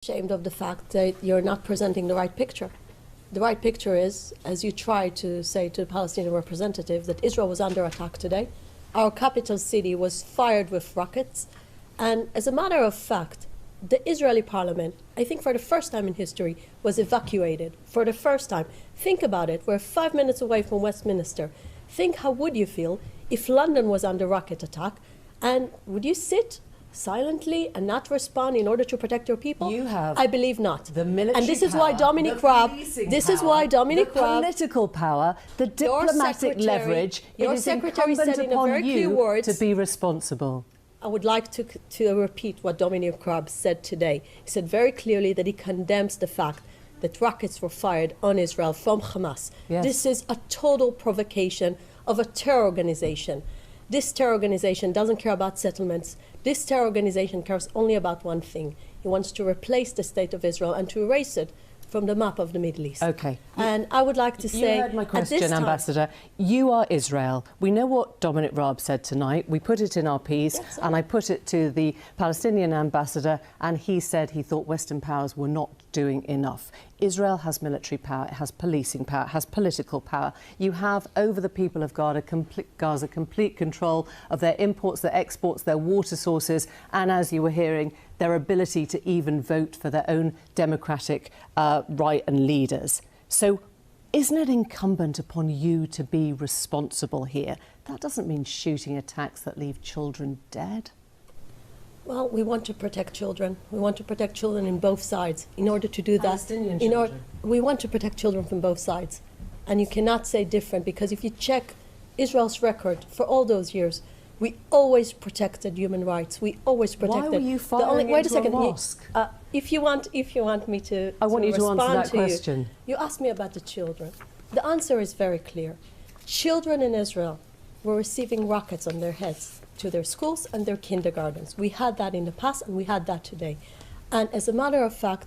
Ashamed of the fact that you're not presenting the right picture. The right picture is, as you try to say to the Palestinian representatives, that Israel was under attack today. Our capital city was fired with rockets. And as a matter of fact, the Israeli parliament, I think for the first time in history, was evacuated. For the first time. Think about it. We're 5 minutes away from Westminster. Think how would you feel if London was under rocket attack, and would you sit silently and not respond in order to protect your people? You have. I believe not. The military and this is power, why Dominic Raab. This is why Dominic the Raab. Political power, the diplomatic leverage. It is incumbent upon you to be responsible. I would like to repeat what Dominic Raab said today. He said very clearly that he condemns the fact that rockets were fired on Israel from Hamas. Yes. This is a total provocation of a terror organization. This terror organization doesn't care about settlements. This terror organization cares only about one thing. He wants to replace the state of Israel and to erase it from the map of the Middle East. Okay. And I would like to say... You heard my question, Ambassador. You are Israel. We know what Dominic Raab said tonight. We put it in our piece, and I put it to the Palestinian ambassador, and he said he thought Western powers were not doing enough. Israel has military power, it has policing power, it has political power. You have, over the people of Gaza, complete control of their imports, their exports, their water sources, and, as you were hearing, their ability to even vote for their own democratic right and leaders. So isn't it incumbent upon you to be responsible here? That doesn't mean shooting attacks that leave children dead. Well, we want to protect children. We want to protect children in both sides. In order to do that, we want to protect children from both sides. And you cannot say different, because if you check Israel's record for all those years, we always protected human rights. We always protected. Why were you firing into a mosque? If you want me to, I want you to answer that question. You asked me about the children. The answer is very clear. Children in Israel were receiving rockets on their heads to their schools and their kindergartens. We had that in the past, and we had that today. And as a matter of fact,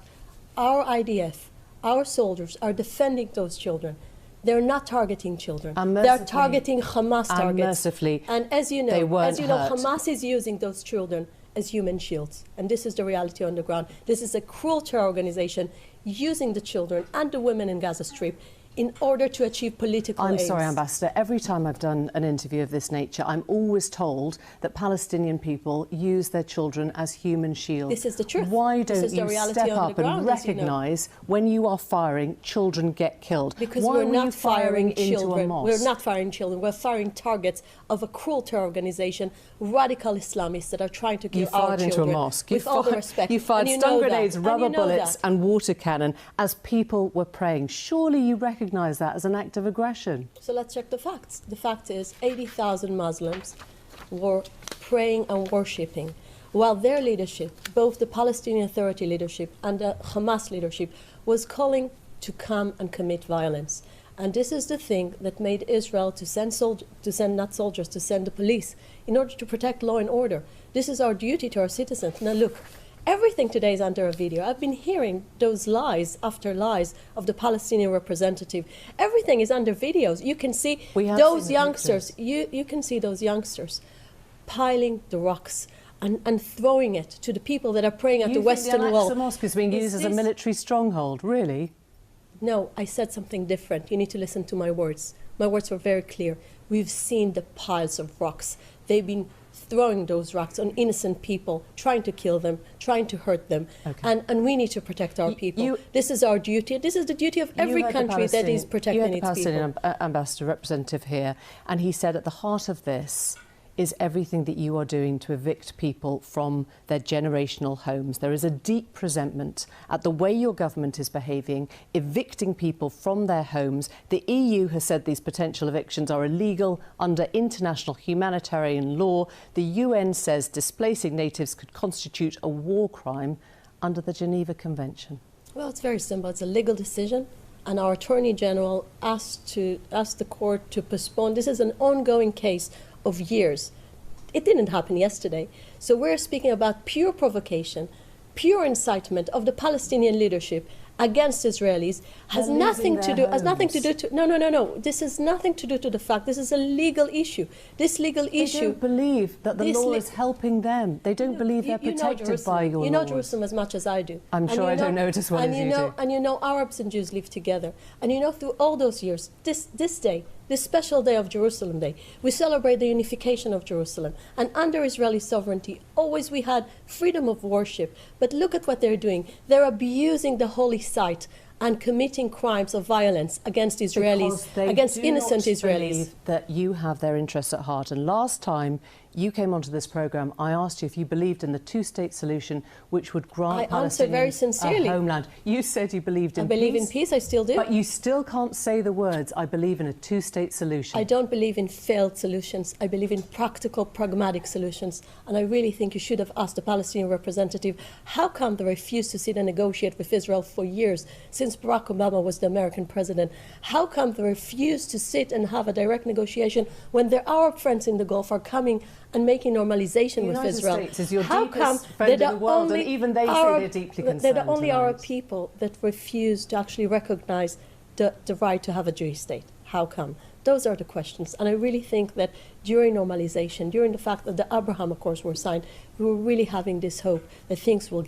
our IDF, our soldiers, are defending those children. They're not targeting children. They're targeting Hamas targets. And as you know, Hamas is using those children as human shields. And this is the reality on the ground. This is a cruel terror organization using the children and the women in Gaza Strip in order to achieve political aims. I'm sorry, Ambassador. Every time I've done an interview of this nature, I'm always told that Palestinian people use their children as human shields. This is the truth. Why don't you step up and recognise when you are firing, children get killed? Because Why we're not firing into children. a mosque? We're not firing children. We're firing targets of a cruel terror organization, radical Islamists that are trying to kill our children. You fired into a mosque. With all the respect. You fired stun grenades, rubber bullets and water cannon as people were praying. Surely you recognise that as an act of aggression. So let's check the facts. The fact is 80,000 Muslims were praying and worshipping, while their leadership, both the Palestinian Authority leadership and the Hamas leadership, was calling to come and commit violence. And this is the thing that made Israel to send the police in order to protect law and order. This is our duty to our citizens. Now look, everything today is under a video. I've been hearing those lies after lies of the Palestinian representative. Everything is under videos. You can see those youngsters. You can see those youngsters piling the rocks and throwing it to the people that are praying at the Western Wall. The mosque is being used as a military stronghold, really? No, I said something different. You need to listen to my words. My words were very clear. We've seen the piles of rocks. They've been throwing those rocks on innocent people, trying to kill them, trying to hurt them. Okay. And we need to protect our people. This is our duty. This is the duty of every country that is protecting its people. You heard the Palestinian ambassador representative here, and he said at the heart of this is everything that you are doing to evict people from their generational homes. There is a deep resentment at the way your government is behaving, evicting people from their homes. The EU has said these potential evictions are illegal under international humanitarian law. The UN says displacing natives could constitute a war crime under the Geneva Convention. Well, it's very simple. It's a legal decision, and our Attorney General asked the court to postpone. This is an ongoing case of years. It didn't happen yesterday. So we're speaking about pure provocation, pure incitement of the Palestinian leadership against Israelis has They're nothing losing to their do, has nothing to do homes. to, no. This has nothing to do to the fact. This is a legal issue. This legal They issue. don't believe that the this law li- is helping them. They don't believe they're you know protected Jerusalem. by your You know laws. Jerusalem as much as I do. I'm sure I don't know it as well as you do. And you know Arabs and Jews live together. And you know through all those years, this day, this special day of Jerusalem Day, we celebrate the unification of Jerusalem. And under Israeli sovereignty, always we had freedom of worship. But look at what they're doing. They're abusing the holy site and committing crimes of violence against Israelis, against innocent Israelis. That you have their interests at heart. And last time you came onto this programme, I asked you if you believed in the two-state solution, which would grant I answered very Palestinians sincerely. a homeland. You said you believed in I believe in peace. peace, I still do. But you still can't say the words, I believe in a two-state solution. I don't believe in failed solutions. I believe in practical, pragmatic solutions. And I really think you should have asked the Palestinian representative, how come they refused to sit and negotiate with Israel for years, since Barack Obama was the American president? How come they refused to sit and have a direct negotiation when their Arab friends in the Gulf are coming and making normalization with Israel? The United States is your How deepest come friend they're in the world, and even they say they're deeply concerned They're the only tonight. Arab people that refuse to actually recognize the right to have a Jewish state. How come? Those are the questions. And I really think that during normalization, during the fact that the Abraham Accords were signed, we were really having this hope that things will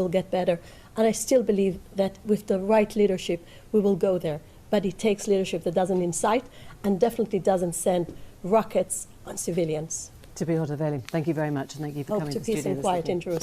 get better. And I still believe that with the right leadership, we will go there. But it takes leadership that doesn't incite and definitely doesn't send rockets on civilians. To be Thank you very much, and thank you for Hope coming to to the peace studio and this quiet evening. in Jerusalem.